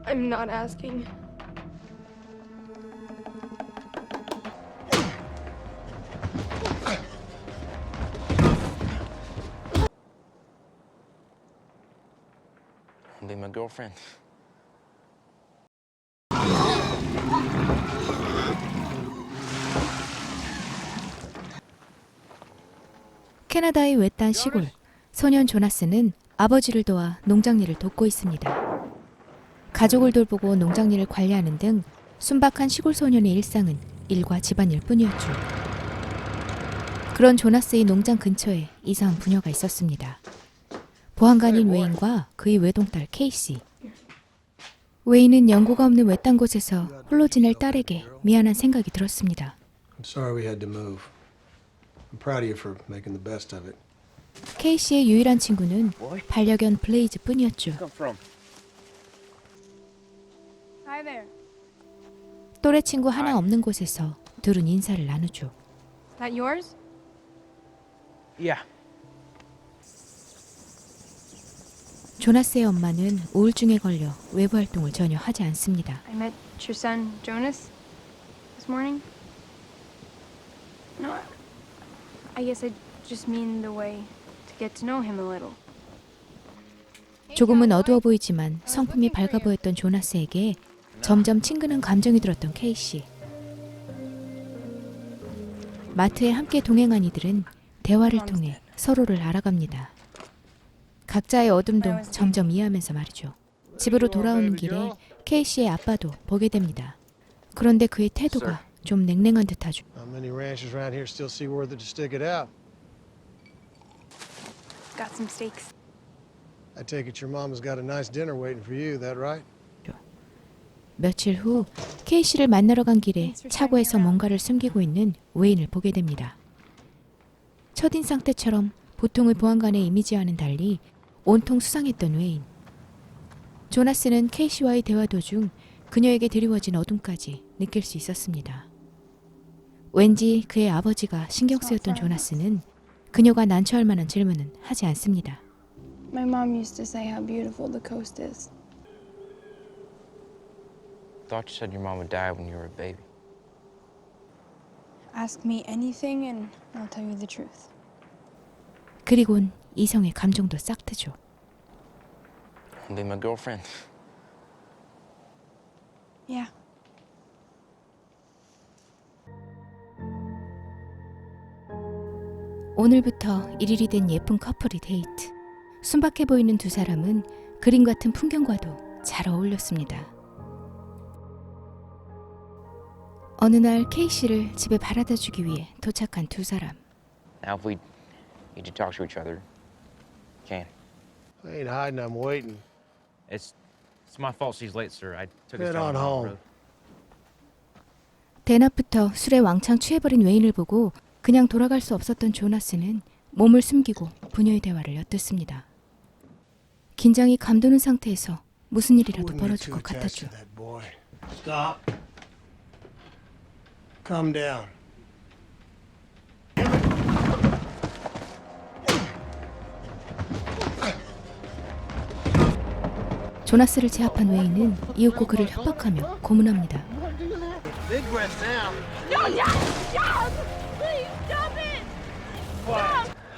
I'm not asking. Be my girlfriend. 캐나다의 외딴 시골, 소년 조나스는 아버지를 도와 농장 일을 돕고 있습니다. 가족을 돌보고 농장 일을 관리하는 등 순박한 시골 소년의 일상은 일과 집안일 뿐이었죠. 그런 조나스의 농장 근처에 이상한 부녀가 있었습니다. 보안관인 웨인과 그의 외동딸 케이시. 웨인은 연고가 없는 외딴 곳에서 홀로 지낼 딸에게 미안한 생각이 들었습니다. I'm sorry we had to move. I'm proud of you for making the best of it. 케이시의 유일한 친구는 반려견 블레이즈 뿐이었죠. Hi there. 또래 친구 하나 없는 곳에서 둘은 인사를 나누죠. Is that yours? Yeah. 조나스의 엄마는 우울증에 걸려 외부 활동을 전혀 하지 않습니다. I met your son, Jonas, this morning. No, I guess I just mean the way to get to know him a little. 조금은 어두워 보이지만 성품이 밝아 보였던 조나스에게 점점 친근한 감정이 들었던 케이시. 마트에 함께 동행한 이들은 대화를 통해 서로를 알아갑니다. 각자의 어둠도 점점 이해하면서 말이죠. 집으로 돌아오는 길에 케이시의 아빠도 보게 됩니다. 그런데 그의 태도가 좀 냉랭한 듯하죠. Not many ranchers around here still see worth it to stick it out. Got some steaks. I take it your mama's got a nice dinner waiting for you, that right? 며칠 후 케이시를 만나러 간 길에 차고에서 뭔가를 숨기고 있는 웨인을 보게 됩니다. 첫인상 때처럼 보통의 보안관의 이미지와는 달리 온통 수상했던 웨인. 조나스는 케이시와의 대화 도중 그녀에게 드리워진 어둠까지 느낄 수 있었습니다. 왠지 그의 아버지가 신경 쓰였던 조나스는 그녀가 난처할 만한 질문은 하지 않습니다. My mom used to say how beautiful the coast is. Thought you said your mom would die when you were a baby. Ask me anything and I'll tell you the truth. 그리곤 이성의 감정도 싹 트죠. Be my girlfriend. Yeah. 오늘부터 일일이 된 예쁜 커플이 데이트. 순박해 보이는 두 사람은 그림 같은 풍경과도 잘 어울렸습니다. 어느 날 케이시를 집에 바라다 주기 위해 도착한 두 사람. Now if we need to talk to each other, can. I ain't hiding, I'm waiting. It's my fault she's late, sir. I took Head us down on the wrong home. road. 대낮부터 술에 왕창 취해버린 웨인을 보고 그냥 돌아갈 수 없었던 조나스는 몸을 숨기고 부녀의 대화를 엿듣습니다. 긴장이 감도는 상태에서 무슨 일이라도 Wouldn't get 벌어질 too 것 attached 같았죠. to that boy. Stop. Calm down. 조나스를 제압한 웨인은 이윽고 그를 협박하며 고문합니다. Big breath now.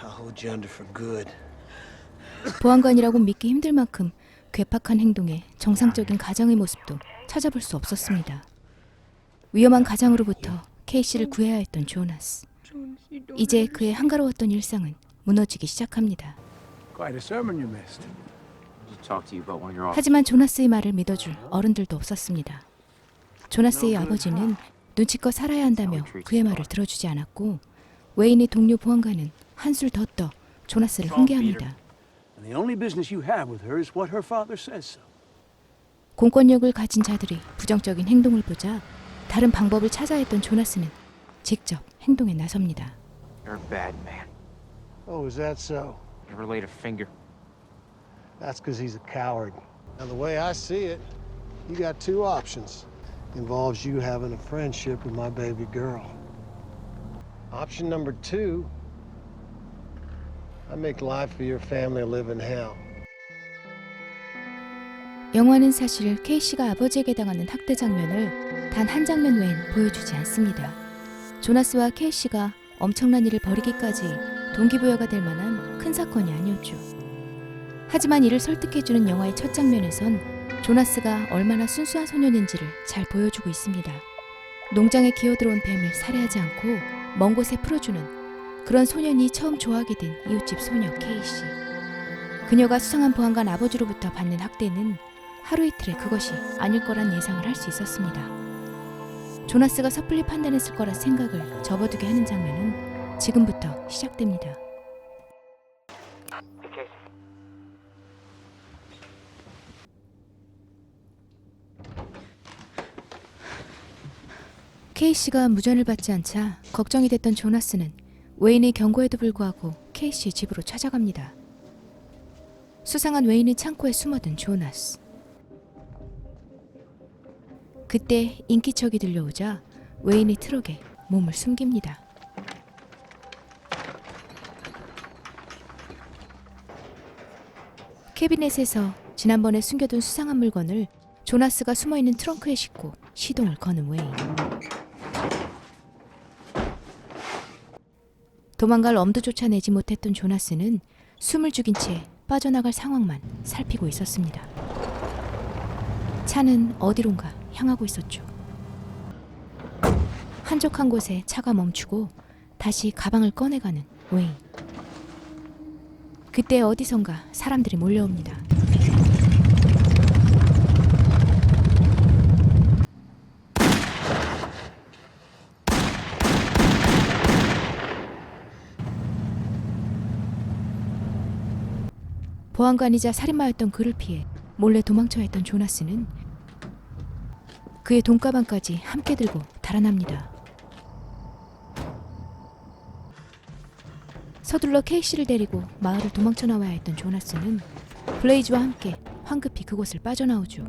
I'll hold you under for good. 보안관이라고 믿기 힘들 만큼 괴팍한 행동에 정상적인 가장의 모습도 찾아볼 수 없었습니다. 위험한 가장으로부터 케이시를 구해야 했던 조나스. 이제 그의 한가로웠던 일상은 무너지기 시작합니다. Quite a sermon you missed. I'll talk to you about when you're off. 하지만 조나스의 말을 믿어줄 어른들도 없었습니다. 조나스의 아버지는 눈치껏 살아야 한다며 그의 말을 들어주지 않았고 웨인의 동료 보안관은 한술 더 떠 조나스를 훈계합니다. And the only business you have with her is what her father says so. 공권력을 가진 자들이 부정적인 행동을 보자 다른 방법을 찾아야 했던 조나스는 직접 행동에 나섭니다. You're a bad man. Oh, is that so? Never laid a finger. That's because he's a coward. Now, the way I see it, you got two options. Involves you having a friendship with my baby girl. Option number two, I make life for your family a living hell. 영화는 사실 케이시가 아버지에게 당하는 학대 장면을 단 한 장면 외엔 보여주지 않습니다. 조나스와 케이시가 엄청난 일을 벌이기까지 동기부여가 될 만한 큰 사건이 아니었죠. 하지만 이를 설득해주는 영화의 첫 장면에선 조나스가 얼마나 순수한 소년인지를 잘 보여주고 있습니다. 농장에 기어들어온 뱀을 살해하지 않고 먼 곳에 풀어주는 그런 소년이 처음 좋아하게 된 이웃집 소녀 케이시. 그녀가 수상한 보안관 아버지로부터 받는 학대는 하루 이틀에 그것이 아닐 거란 예상을 할 수 있었습니다. 조나스가 섣불리 판단했을 거라 생각을 접어두게 하는 장면은 지금부터 시작됩니다. 케이시가 무전을 받지 않자 걱정이 됐던 조나스는 웨인의 경고에도 불구하고 케이시 집으로 찾아갑니다. 수상한 웨인의 창고에 숨어든 조나스. 그때 인기척이 들려오자 웨인의 트럭에 몸을 숨깁니다. 캐비넷에서 지난번에 숨겨둔 수상한 물건을 조나스가 숨어있는 트렁크에 싣고 시동을 거는 웨인. 도망갈 엄두조차 내지 못했던 조나스는 숨을 죽인 채 빠져나갈 상황만 살피고 있었습니다. 차는 어디론가 향하고 있었죠. 한적한 곳에 차가 멈추고 다시 가방을 꺼내가는 웨인. 그때 어디선가 사람들이 몰려옵니다. 보안관이자 살인마였던 그를 피해 몰래 도망쳐야 했던 조나스는 그의 돈가방까지 함께 들고 달아납니다. 서둘러 케이시를 데리고 마을을 도망쳐 나와야 했던 조나스는 블레이즈와 함께 황급히 그곳을 빠져나오죠.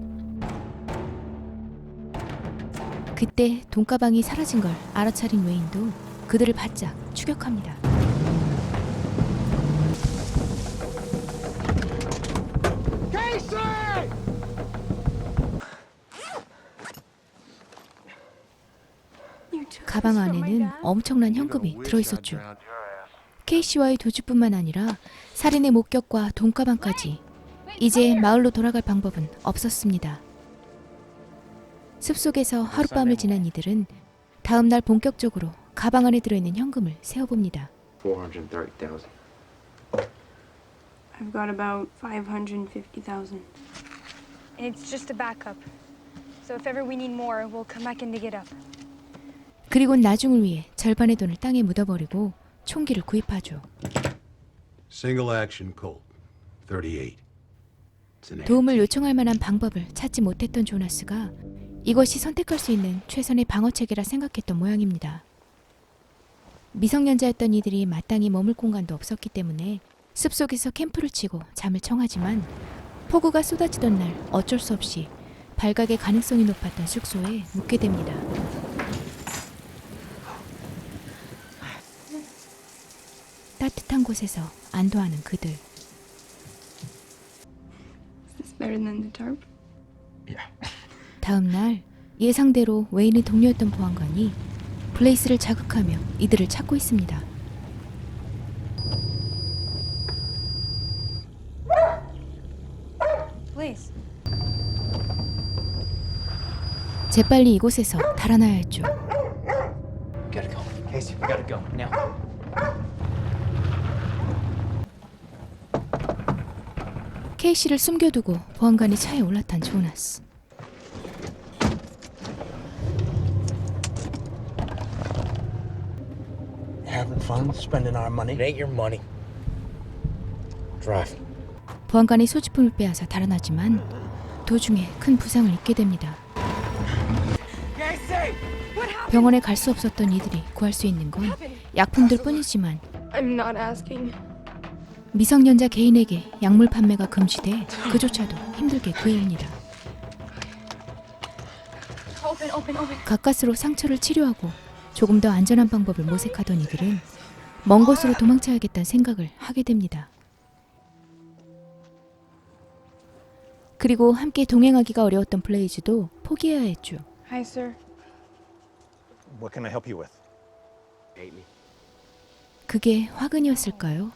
그때 돈가방이 사라진 걸 알아차린 웨인도 그들을 바짝 추격합니다. 가방 안에는 엄청난 현금이 들어있었죠. 케이시와의 도주뿐만 아니라 살인의 목격과 돈가방까지 이제 마을로 돌아갈 방법은 없었습니다. 숲속에서 하룻밤을 지난 이들은 다음 날 본격적으로 가방 안에 들어있는 현금을 세어봅니다. 430,000. I've got about 550,000. It's just a backup. So if ever we need more, we'll come back and dig it up. 그리고 나중을 위해 절반의 돈을 땅에 묻어버리고 총기를 구입하죠. Single action Colt, 38. It's an 도움을 요청할 만한 방법을 찾지 못했던 조나스가 이것이 선택할 수 있는 최선의 방어책이라 생각했던 모양입니다. 미성년자였던 이들이 마땅히 머물 공간도 없었기 때문에 숲속에서 캠프를 치고 잠을 청하지만 폭우가 쏟아지던 날 어쩔 수 없이 발각의 가능성이 높았던 숙소에 묵게 됩니다. 따뜻한 곳에서 안도하는 그들. Is better than the tarp? 다음 날 예상대로 웨인의 동료였던 보안관이 블레이스를 자극하며 이들을 찾고 있습니다. Please. 재빨리 이곳에서 달아나야 했죠. Gotta go. Casey, we gotta go. Now. 케이시를 숨겨두고 보안관이 차에 올라탄 조나스. Having fun spending our money? It ain't your money. Drive. 보안관이 소지품을 빼앗아 달아나지만 도중에 큰 부상을 입게 됩니다. 병원에 갈 수 없었던 이들이 구할 수 있는 건 약품들 뿐이지만 I'm not asking. 미성년자 개인에게 약물 판매가 금지돼 그조차도 힘들게 구해옵니다. Open. 가까스로 상처를 치료하고 조금 더 안전한 방법을 모색하던 이들은 먼 곳으로 도망쳐야겠다는 생각을 하게 됩니다. 그리고 함께 동행하기가 어려웠던 블레이즈도 포기해야 했죠. Hi, sir. What can I help you with? 그게 화근이었을까요?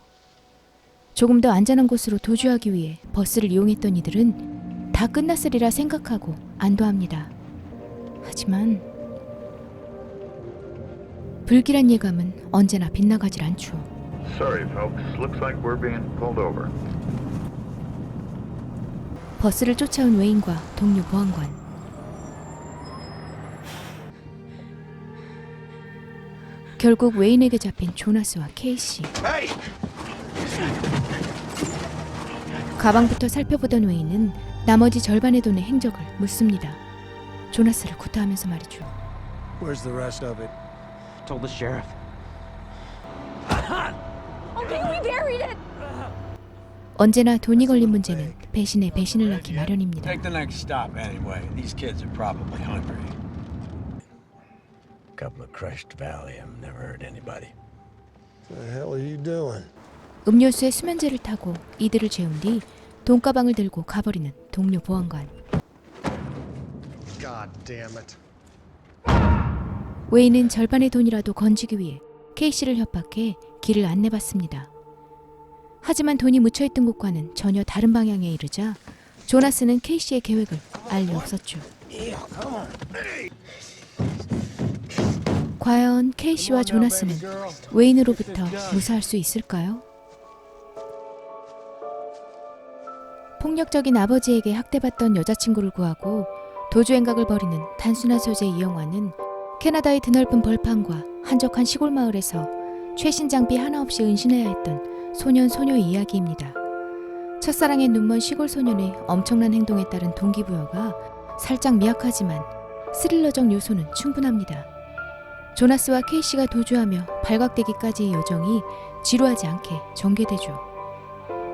조금 더 안전한 곳으로 도주하기 위해 버스를 이용했던 이들은 다 끝났으리라 생각하고 안도합니다. 하지만 불길한 예감은 언제나 빗나가질 않죠. Sorry, folks. Looks like we're being pulled over. 버스를 쫓아온 웨인과 동료 보안관. 결국 웨인에게 잡힌 조나스와 케이시. 가방부터 살펴보던 웨인은 나머지 절반의 돈의 행적을 묻습니다. 조나스를 구타하면서 말이죠. Where's the rest of it? Told the sheriff. Okay, we buried it. 언제나 돈이 걸린 문제는 배신에 배신을 낳기 마련입니다. Take the next stop anyway. These kids are probably hungry. A couple of crushed Valium never hurt anybody. What the hell are you doing? 음료수에 수면제를 타고 이들을 재운 뒤 돈가방을 들고 가버리는 동료 보안관. God damn it. 웨인은 절반의 돈이라도 건지기 위해 케이시를 협박해 길을 안내받습니다. 하지만 돈이 묻혀있던 곳과는 전혀 다른 방향에 이르자 조나스는 케이시의 계획을 알 리 없었죠. 과연 케이시와 조나스는 웨인으로부터 무사할 수 있을까요? 폭력적인 아버지에게 학대받던 여자친구를 구하고 도주행각을 벌이는 단순한 소재의 이 영화는 캐나다의 드넓은 벌판과 한적한 시골 마을에서 최신 장비 하나 없이 은신해야 했던 소년 소녀 이야기입니다. 첫사랑의 눈먼 시골 소년의 엄청난 행동에 따른 동기부여가 살짝 미약하지만 스릴러적 요소는 충분합니다. 조나스와 케이시가 도주하며 발각되기까지의 여정이 지루하지 않게 전개되죠.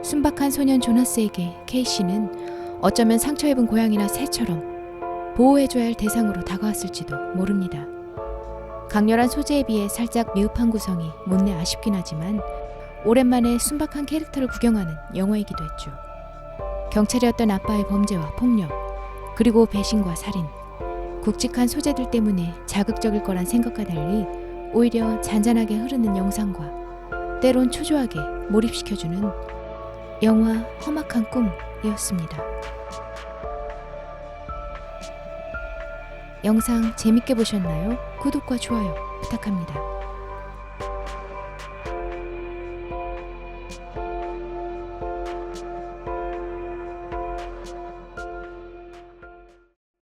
순박한 소년 조나스에게 케이시는 어쩌면 상처 입은 고양이나 새처럼 보호해줘야 할 대상으로 다가왔을지도 모릅니다. 강렬한 소재에 비해 살짝 미흡한 구성이 못내 아쉽긴 하지만 오랜만에 순박한 캐릭터를 구경하는 영화이기도 했죠. 경찰이었던 아빠의 범죄와 폭력, 그리고 배신과 살인, 굵직한 소재들 때문에 자극적일 거란 생각과 달리 오히려 잔잔하게 흐르는 영상과 때론 초조하게 몰입시켜주는 영화 험악한 꿈이었습니다. 영상 재밌게 보셨나요? 구독과 좋아요 부탁합니다.